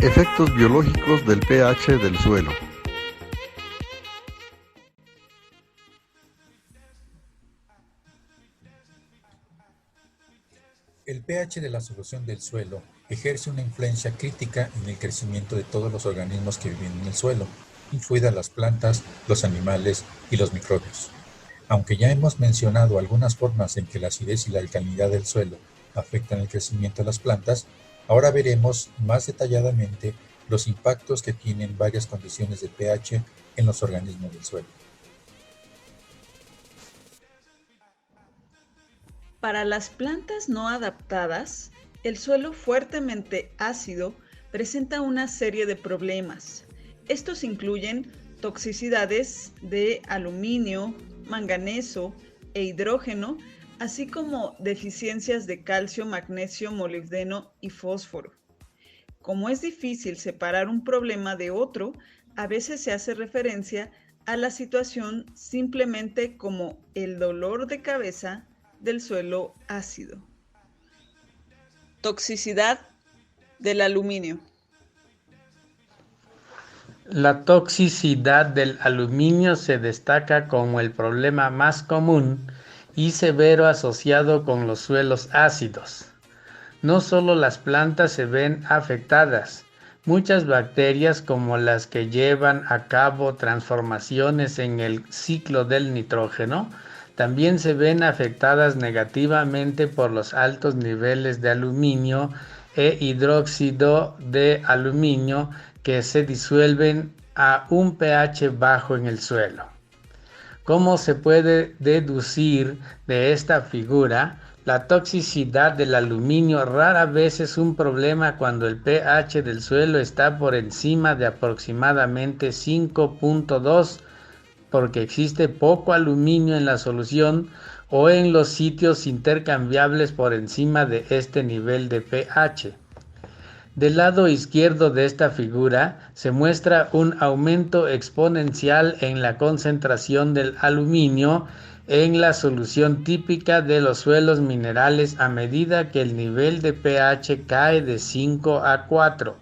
Efectos biológicos del pH del suelo. El pH de la solución del suelo ejerce una influencia crítica en el crecimiento de todos los organismos que viven en el suelo, incluidas las plantas, los animales y los microbios. Aunque ya hemos mencionado algunas formas en que la acidez y la alcalinidad del suelo afectan el crecimiento de las plantas, ahora veremos más detalladamente los impactos que tienen varias condiciones de pH en los organismos del suelo. Para las plantas no adaptadas, el suelo fuertemente ácido presenta una serie de problemas. Estos incluyen toxicidades de aluminio, manganeso e hidrógeno, así como deficiencias de calcio, magnesio, molibdeno y fósforo. Como es difícil separar un problema de otro, a veces se hace referencia a la situación simplemente como el dolor de cabeza del suelo ácido. Toxicidad del aluminio. La toxicidad del aluminio se destaca como el problema más común y severo asociado con los suelos ácidos. No solo las plantas se ven afectadas, muchas bacterias como las que llevan a cabo transformaciones en el ciclo del nitrógeno también se ven afectadas negativamente por los altos niveles de aluminio e hidróxido de aluminio que se disuelven a un pH bajo en el suelo. ¿Cómo se puede deducir de esta figura? La toxicidad del aluminio rara vez es un problema cuando el pH del suelo está por encima de aproximadamente 5.2, porque existe poco aluminio en la solución o en los sitios intercambiables por encima de este nivel de pH. Del lado izquierdo de esta figura se muestra un aumento exponencial en la concentración del aluminio en la solución típica de los suelos minerales a medida que el nivel de pH cae de 5 a 4.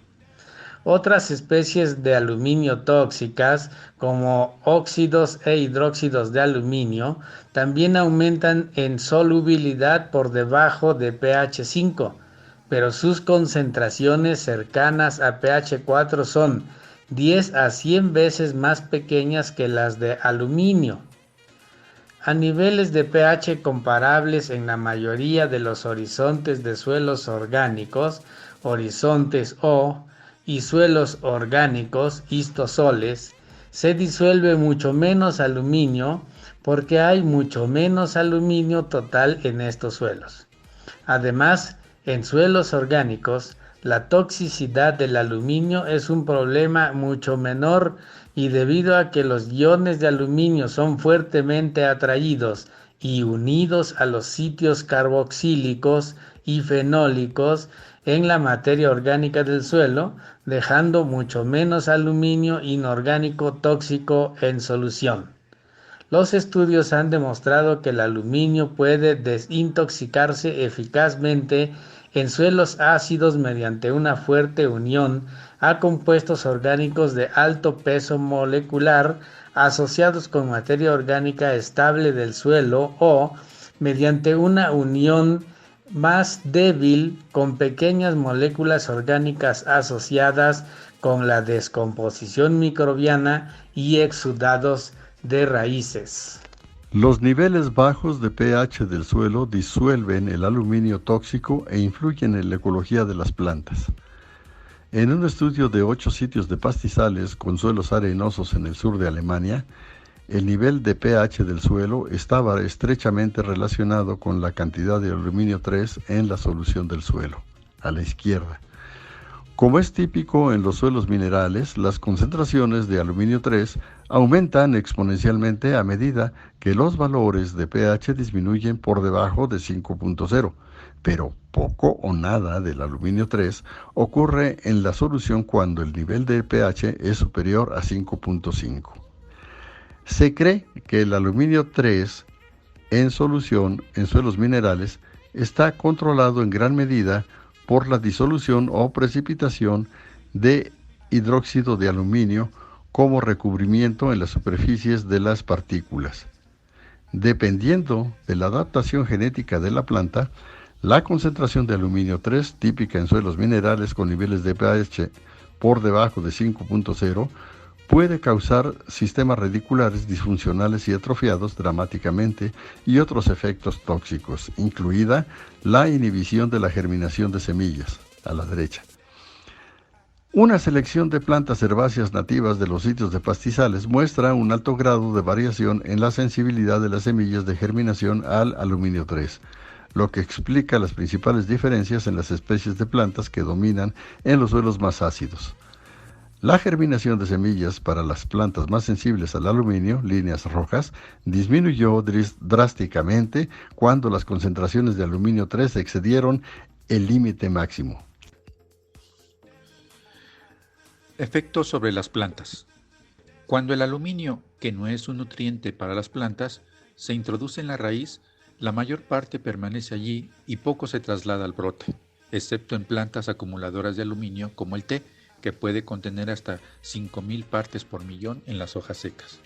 Otras especies de aluminio tóxicas, como óxidos e hidróxidos de aluminio, también aumentan en solubilidad por debajo de pH 5. Pero sus concentraciones cercanas a pH 4 son 10 a 100 veces más pequeñas que las de aluminio. A niveles de pH comparables en la mayoría de los horizontes de suelos orgánicos, horizontes O, y suelos orgánicos, histosoles, se disuelve mucho menos aluminio porque hay mucho menos aluminio total en estos suelos. Además, en suelos orgánicos, la toxicidad del aluminio es un problema mucho menor y debido a que los iones de aluminio son fuertemente atraídos y unidos a los sitios carboxílicos y fenólicos en la materia orgánica del suelo, dejando mucho menos aluminio inorgánico tóxico en solución. Los estudios han demostrado que el aluminio puede desintoxicarse eficazmente en suelos ácidos mediante una fuerte unión a compuestos orgánicos de alto peso molecular asociados con materia orgánica estable del suelo o mediante una unión más débil con pequeñas moléculas orgánicas asociadas con la descomposición microbiana y exudados de raíces. Los niveles bajos de pH del suelo disuelven el aluminio tóxico e influyen en la ecología de las plantas. En un estudio de 8 sitios de pastizales con suelos arenosos en el sur de Alemania, el nivel de pH del suelo estaba estrechamente relacionado con la cantidad de aluminio 3 en la solución del suelo, a la izquierda. Como es típico en los suelos minerales, las concentraciones de aluminio 3 aumentan exponencialmente a medida que los valores de pH disminuyen por debajo de 5.0, pero poco o nada del aluminio 3 ocurre en la solución cuando el nivel de pH es superior a 5.5. Se cree que el aluminio 3 en solución en suelos minerales está controlado en gran medida por la disolución o precipitación de hidróxido de aluminio como recubrimiento en las superficies de las partículas. Dependiendo de la adaptación genética de la planta, la concentración de aluminio 3, típica en suelos minerales con niveles de pH por debajo de 5.0, puede causar sistemas radiculares disfuncionales y atrofiados dramáticamente y otros efectos tóxicos, incluida la inhibición de la germinación de semillas, a la derecha. Una selección de plantas herbáceas nativas de los sitios de pastizales muestra un alto grado de variación en la sensibilidad de las semillas de germinación al aluminio 3, lo que explica las principales diferencias en las especies de plantas que dominan en los suelos más ácidos. La germinación de semillas para las plantas más sensibles al aluminio, líneas rojas, disminuyó drásticamente cuando las concentraciones de aluminio 3 excedieron el límite máximo. Efectos sobre las plantas. Cuando el aluminio, que no es un nutriente para las plantas, se introduce en la raíz, la mayor parte permanece allí y poco se traslada al brote, excepto en plantas acumuladoras de aluminio como el té, que puede contener hasta 5.000 partes por millón en las hojas secas.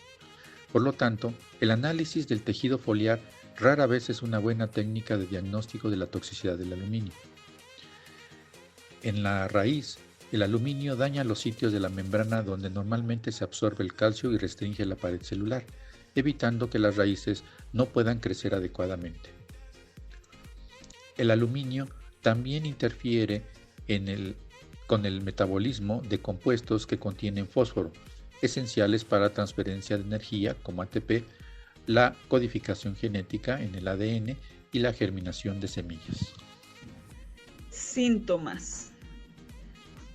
Por lo tanto, el análisis del tejido foliar rara vez es una buena técnica de diagnóstico de la toxicidad del aluminio. En la raíz, el aluminio daña los sitios de la membrana donde normalmente se absorbe el calcio y restringe la pared celular, evitando que las raíces no puedan crecer adecuadamente. El aluminio también interfiere con el metabolismo de compuestos que contienen fósforo, esenciales para la transferencia de energía como ATP, la codificación genética en el ADN y la germinación de semillas. Síntomas.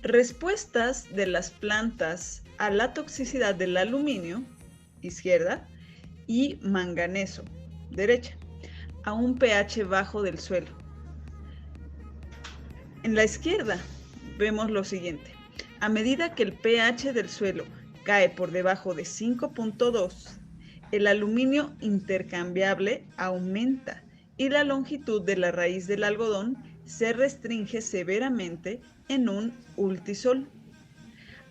Respuestas de las plantas a la toxicidad del aluminio, izquierda, y manganeso, derecha, a un pH bajo del suelo. En la izquierda vemos lo siguiente. A medida que el pH del suelo cae por debajo de 5.2, el aluminio intercambiable aumenta y la longitud de la raíz del algodón se restringe severamente en un ultisol.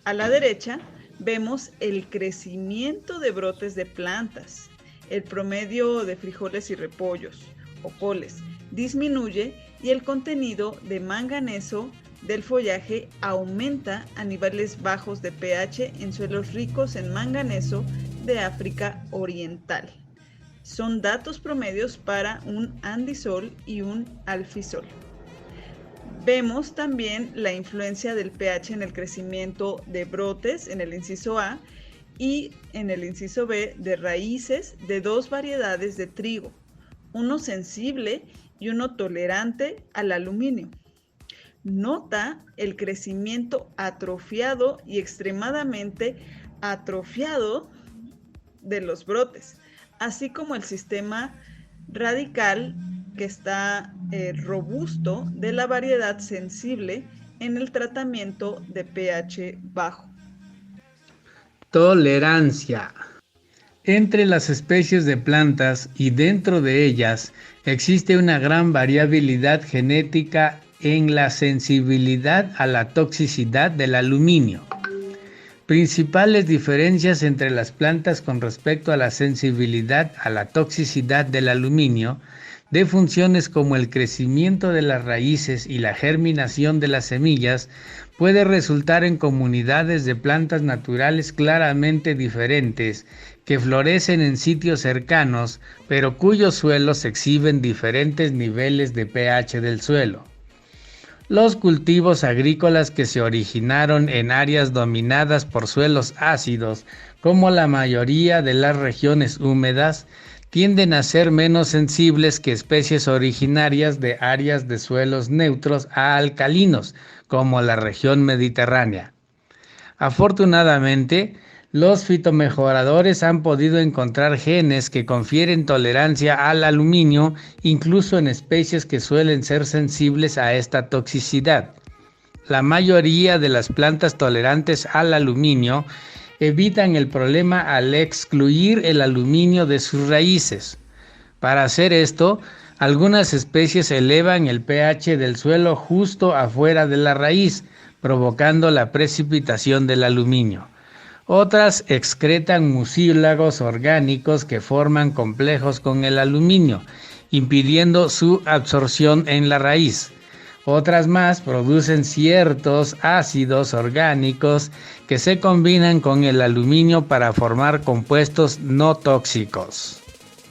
A la derecha vemos el crecimiento de brotes de plantas. El promedio de frijoles y repollos o coles disminuye y el contenido de manganeso del follaje aumenta a niveles bajos de pH en suelos ricos en manganeso de África Oriental. Son datos promedios para un andisol y un alfisol. Vemos también la influencia del pH en el crecimiento de brotes en el inciso A y en el inciso B de raíces de dos variedades de trigo, uno sensible y uno tolerante al aluminio. Nota el crecimiento atrofiado y extremadamente atrofiado de los brotes, así como el sistema radical que está robusto de la variedad sensible en el tratamiento de pH bajo. Tolerancia. Entre las especies de plantas y dentro de ellas existe una gran variabilidad genética en la sensibilidad a la toxicidad del aluminio. Principales diferencias entre las plantas con respecto a la sensibilidad a la toxicidad del aluminio de funciones como el crecimiento de las raíces y la germinación de las semillas puede resultar en comunidades de plantas naturales claramente diferentes que florecen en sitios cercanos, pero cuyos suelos exhiben diferentes niveles de pH del suelo. Los cultivos agrícolas que se originaron en áreas dominadas por suelos ácidos, como la mayoría de las regiones húmedas, tienden a ser menos sensibles que especies originarias de áreas de suelos neutros a alcalinos, como la región mediterránea. Afortunadamente, los fitomejoradores han podido encontrar genes que confieren tolerancia al aluminio, incluso en especies que suelen ser sensibles a esta toxicidad. La mayoría de las plantas tolerantes al aluminio evitan el problema al excluir el aluminio de sus raíces. Para hacer esto, algunas especies elevan el pH del suelo justo afuera de la raíz, provocando la precipitación del aluminio. Otras excretan mucílagos orgánicos que forman complejos con el aluminio, impidiendo su absorción en la raíz. Otras más producen ciertos ácidos orgánicos que se combinan con el aluminio para formar compuestos no tóxicos.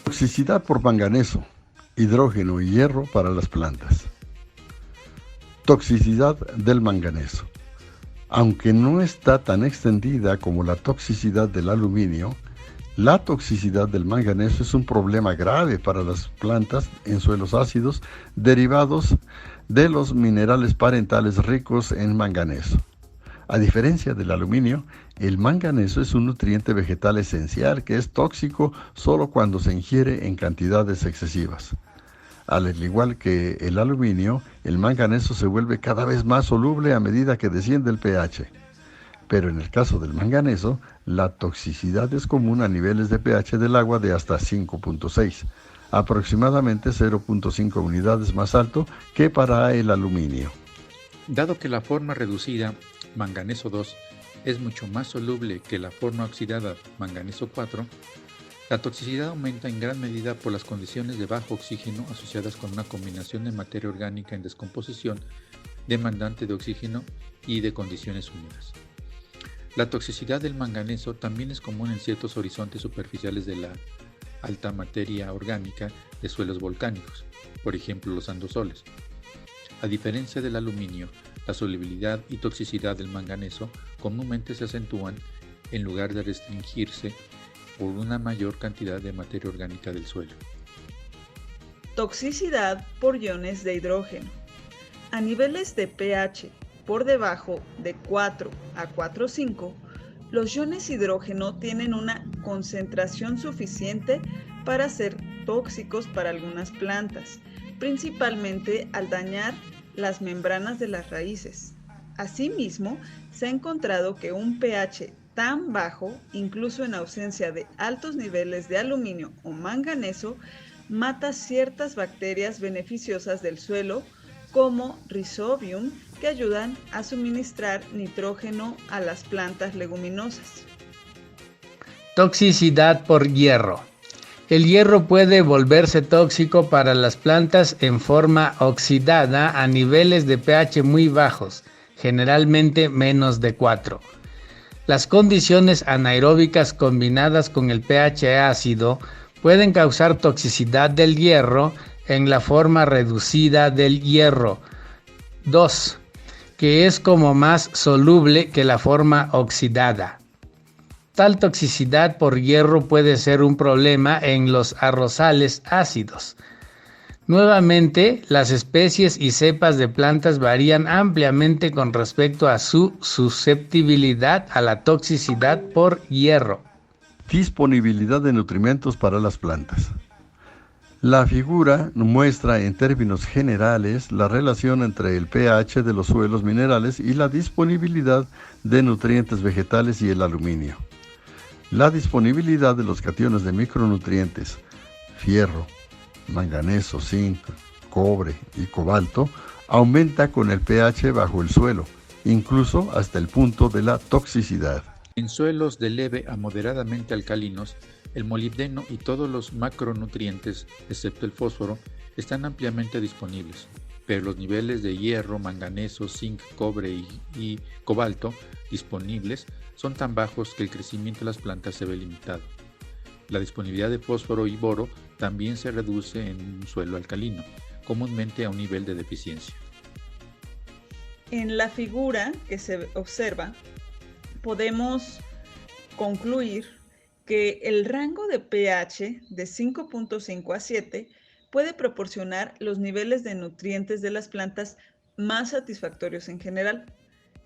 Toxicidad por manganeso, hidrógeno y hierro para las plantas. Toxicidad del manganeso. Aunque no está tan extendida como la toxicidad del aluminio, la toxicidad del manganeso es un problema grave para las plantas en suelos ácidos derivados de los minerales parentales ricos en manganeso. A diferencia del aluminio, el manganeso es un nutriente vegetal esencial que es tóxico solo cuando se ingiere en cantidades excesivas. Al igual que el aluminio, el manganeso se vuelve cada vez más soluble a medida que desciende el pH. Pero en el caso del manganeso, la toxicidad es común a niveles de pH del agua de hasta 5.6, aproximadamente 0.5 unidades más alto que para el aluminio. Dado que la forma reducida, manganeso 2, es mucho más soluble que la forma oxidada, manganeso 4, la toxicidad aumenta en gran medida por las condiciones de bajo oxígeno asociadas con una combinación de materia orgánica en descomposición demandante de oxígeno y de condiciones húmedas. La toxicidad del manganeso también es común en ciertos horizontes superficiales de la alta materia orgánica de suelos volcánicos, por ejemplo los andosoles. A diferencia del aluminio, la solubilidad y toxicidad del manganeso comúnmente se acentúan en lugar de restringirse por una mayor cantidad de materia orgánica del suelo. Toxicidad por iones de hidrógeno. A niveles de pH por debajo de 4 a 4,5, los iones hidrógeno tienen una concentración suficiente para ser tóxicos para algunas plantas, principalmente al dañar las membranas de las raíces. Asimismo, se ha encontrado que un pH tan bajo, incluso en ausencia de altos niveles de aluminio o manganeso, mata ciertas bacterias beneficiosas del suelo, como Rhizobium, que ayudan a suministrar nitrógeno a las plantas leguminosas. Toxicidad por hierro. El hierro puede volverse tóxico para las plantas en forma oxidada a niveles de pH muy bajos, generalmente menos de 4. Las condiciones anaeróbicas combinadas con el pH ácido pueden causar toxicidad del hierro en la forma reducida del hierro 2, que es como más soluble que la forma oxidada. Tal toxicidad por hierro puede ser un problema en los arrozales ácidos. Nuevamente, las especies y cepas de plantas varían ampliamente con respecto a su susceptibilidad a la toxicidad por hierro. Disponibilidad de nutrimentos para las plantas. La figura muestra en términos generales la relación entre el pH de los suelos minerales y la disponibilidad de nutrientes vegetales y el aluminio. La disponibilidad de los cationes de micronutrientes, fierro, manganeso, zinc, cobre y cobalto, aumenta con el pH bajo el suelo, incluso hasta el punto de la toxicidad. En suelos de leve a moderadamente alcalinos, el molibdeno y todos los macronutrientes, excepto el fósforo, están ampliamente disponibles, pero los niveles de hierro, manganeso, zinc, cobre y cobalto disponibles son tan bajos que el crecimiento de las plantas se ve limitado. La disponibilidad de fósforo y boro también se reduce en un suelo alcalino, comúnmente a un nivel de deficiencia. En la figura que se observa, podemos concluir que el rango de pH de 5.5 a 7 puede proporcionar los niveles de nutrientes de las plantas más satisfactorios en general.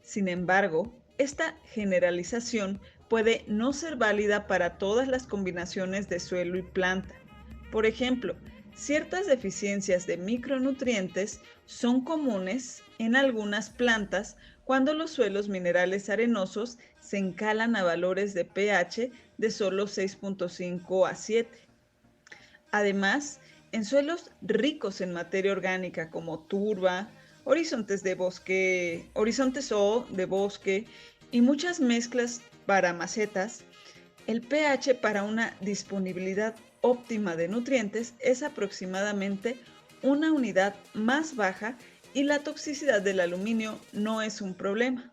Sin embargo, esta generalización puede no ser válida para todas las combinaciones de suelo y planta. Por ejemplo, ciertas deficiencias de micronutrientes son comunes en algunas plantas cuando los suelos minerales arenosos se encalan a valores de pH de solo 6.5 a 7. Además, en suelos ricos en materia orgánica como turba horizontes O de bosque y muchas mezclas para macetas, el pH para una disponibilidad óptima de nutrientes es aproximadamente una unidad más baja y la toxicidad del aluminio no es un problema.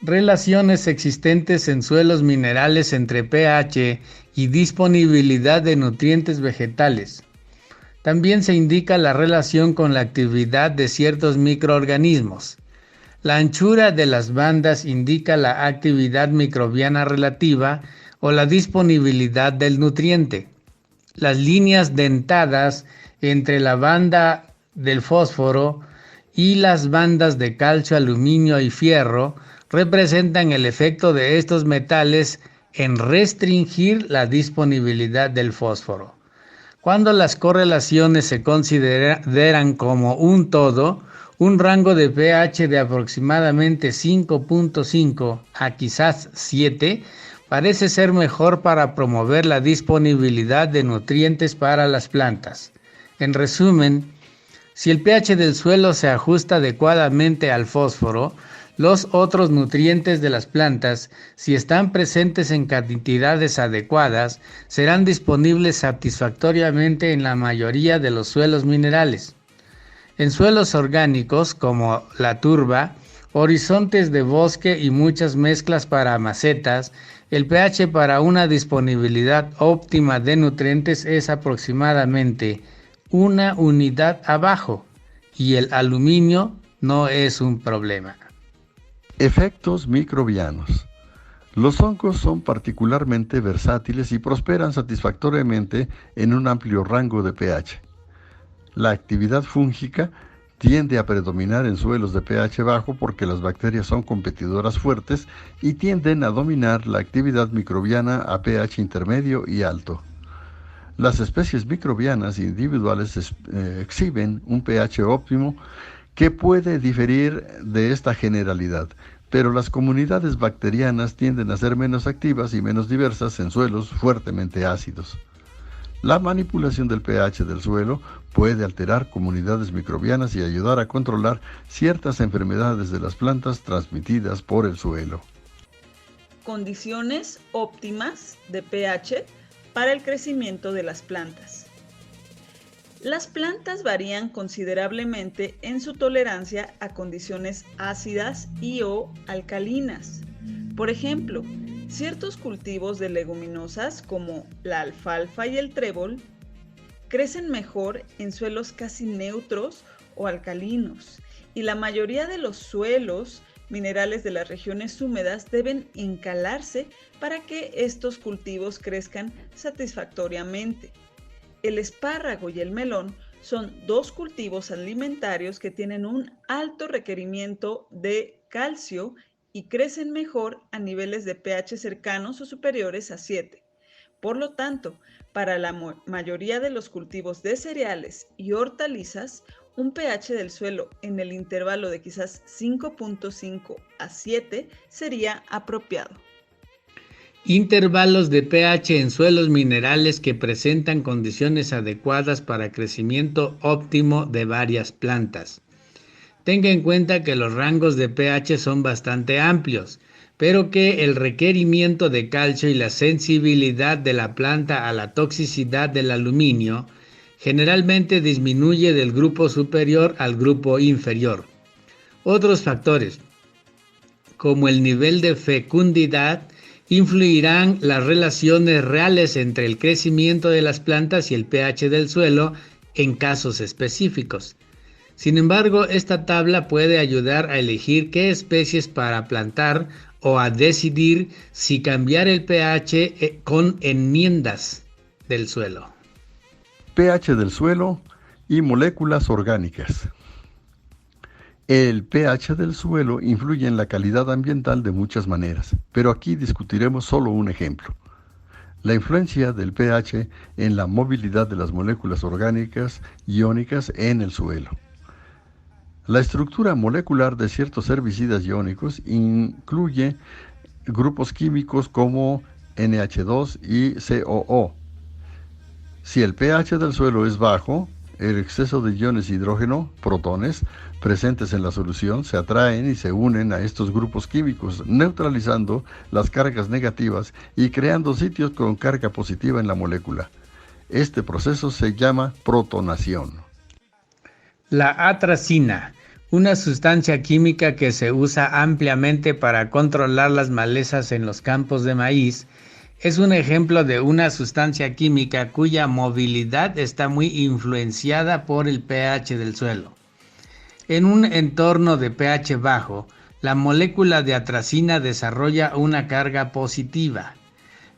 Relaciones existentes en suelos minerales entre pH y disponibilidad de nutrientes vegetales. También se indica la relación con la actividad de ciertos microorganismos. La anchura de las bandas indica la actividad microbiana relativa o la disponibilidad del nutriente. Las líneas dentadas entre la banda del fósforo y las bandas de calcio, aluminio y fierro representan el efecto de estos metales en restringir la disponibilidad del fósforo. Cuando las correlaciones se consideran como un todo, un rango de pH de aproximadamente 5.5 a quizás 7 parece ser mejor para promover la disponibilidad de nutrientes para las plantas. En resumen, si el pH del suelo se ajusta adecuadamente al fósforo, los otros nutrientes de las plantas, si están presentes en cantidades adecuadas, serán disponibles satisfactoriamente en la mayoría de los suelos minerales. En suelos orgánicos como la turba, horizontes de bosque y muchas mezclas para macetas, el pH para una disponibilidad óptima de nutrientes es aproximadamente una unidad abajo y el aluminio no es un problema. Efectos microbianos. Los hongos son particularmente versátiles y prosperan satisfactoriamente en un amplio rango de pH. La actividad fúngica tiende a predominar en suelos de pH bajo porque las bacterias son competidoras fuertes y tienden a dominar la actividad microbiana a pH intermedio y alto. Las especies microbianas individuales exhiben un pH óptimo que puede diferir de esta generalidad, pero las comunidades bacterianas tienden a ser menos activas y menos diversas en suelos fuertemente ácidos. La manipulación del pH del suelo puede alterar comunidades microbianas y ayudar a controlar ciertas enfermedades de las plantas transmitidas por el suelo. Condiciones óptimas de pH para el crecimiento de las plantas. Las plantas varían considerablemente en su tolerancia a condiciones ácidas y o alcalinas. Por ejemplo, ciertos cultivos de leguminosas como la alfalfa y el trébol crecen mejor en suelos casi neutros o alcalinos, y la mayoría de los suelos minerales de las regiones húmedas deben encalarse para que estos cultivos crezcan satisfactoriamente. El espárrago y el melón son dos cultivos alimentarios que tienen un alto requerimiento de calcio y crecen mejor a niveles de pH cercanos o superiores a 7. Por lo tanto, para la mayoría de los cultivos de cereales y hortalizas, un pH del suelo en el intervalo de quizás 5.5 a 7 sería apropiado. Intervalos de pH en suelos minerales que presentan condiciones adecuadas para crecimiento óptimo de varias plantas. Tenga en cuenta que los rangos de pH son bastante amplios, pero que el requerimiento de calcio y la sensibilidad de la planta a la toxicidad del aluminio generalmente disminuye del grupo superior al grupo inferior. Otros factores, como el nivel de fecundidad, influirán las relaciones reales entre el crecimiento de las plantas y el pH del suelo en casos específicos. Sin embargo, esta tabla puede ayudar a elegir qué especies para plantar o a decidir si cambiar el pH con enmiendas del suelo. pH del suelo y moléculas orgánicas. El pH del suelo influye en la calidad ambiental de muchas maneras, pero aquí discutiremos solo un ejemplo. La influencia del pH en la movilidad de las moléculas orgánicas iónicas en el suelo. La estructura molecular de ciertos herbicidas iónicos incluye grupos químicos como NH2 y COO. Si el pH del suelo es bajo, El exceso de iones hidrógeno, protones, presentes en la solución se atraen y se unen a estos grupos químicos, neutralizando las cargas negativas y creando sitios con carga positiva en la molécula. Este proceso se llama protonación. La atracina, una sustancia química que se usa ampliamente para controlar las malezas en los campos de maíz, es un ejemplo de una sustancia química cuya movilidad está muy influenciada por el pH del suelo. En un entorno de pH bajo, la molécula de atracina desarrolla una carga positiva.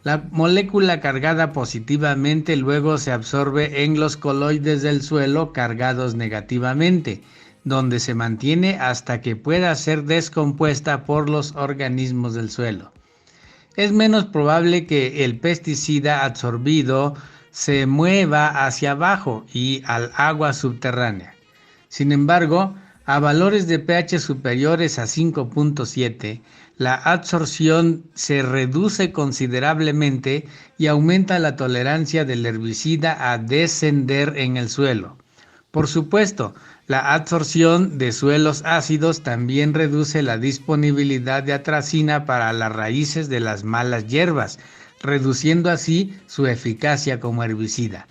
La molécula cargada positivamente luego se absorbe en los coloides del suelo cargados negativamente, donde se mantiene hasta que pueda ser descompuesta por los organismos del suelo. Es menos probable que el pesticida absorbido se mueva hacia abajo y al agua subterránea. Sin embargo, a valores de pH superiores a 5.7, la absorción se reduce considerablemente y aumenta la tolerancia del herbicida a descender en el suelo. Por supuesto, la absorción de suelos ácidos también reduce la disponibilidad de atracina para las raíces de las malas hierbas, reduciendo así su eficacia como herbicida.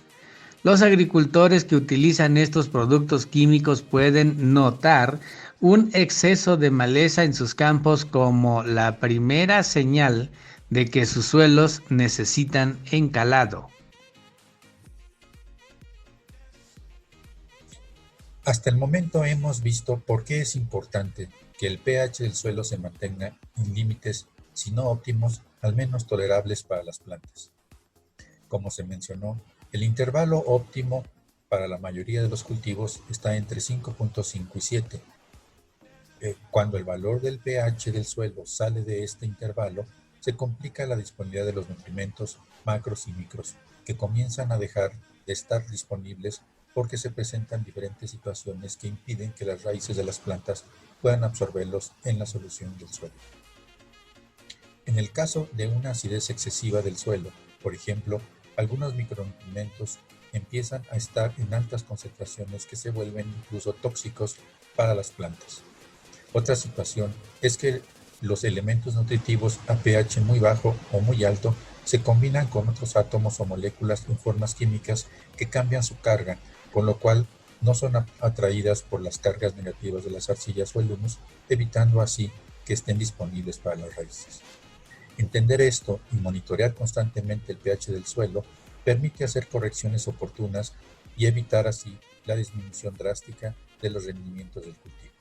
Los agricultores que utilizan estos productos químicos pueden notar un exceso de maleza en sus campos como la primera señal de que sus suelos necesitan encalado. Hasta el momento hemos visto por qué es importante que el pH del suelo se mantenga en límites, si no óptimos, al menos tolerables para las plantas. Como se mencionó, el intervalo óptimo para la mayoría de los cultivos está entre 5.5 y 7. Cuando el valor del pH del suelo sale de este intervalo, se complica la disponibilidad de los nutrimentos macros y micros, que comienzan a dejar de estar disponibles porque se presentan diferentes situaciones que impiden que las raíces de las plantas puedan absorberlos en la solución del suelo. En el caso de una acidez excesiva del suelo, por ejemplo, algunos micronutrientes empiezan a estar en altas concentraciones que se vuelven incluso tóxicos para las plantas. Otra situación es que los elementos nutritivos a pH muy bajo o muy alto se combinan con otros átomos o moléculas en formas químicas que cambian su carga, con lo cual no son atraídas por las cargas negativas de las arcillas o el humus, evitando así que estén disponibles para las raíces. Entender esto y monitorear constantemente el pH del suelo permite hacer correcciones oportunas y evitar así la disminución drástica de los rendimientos del cultivo.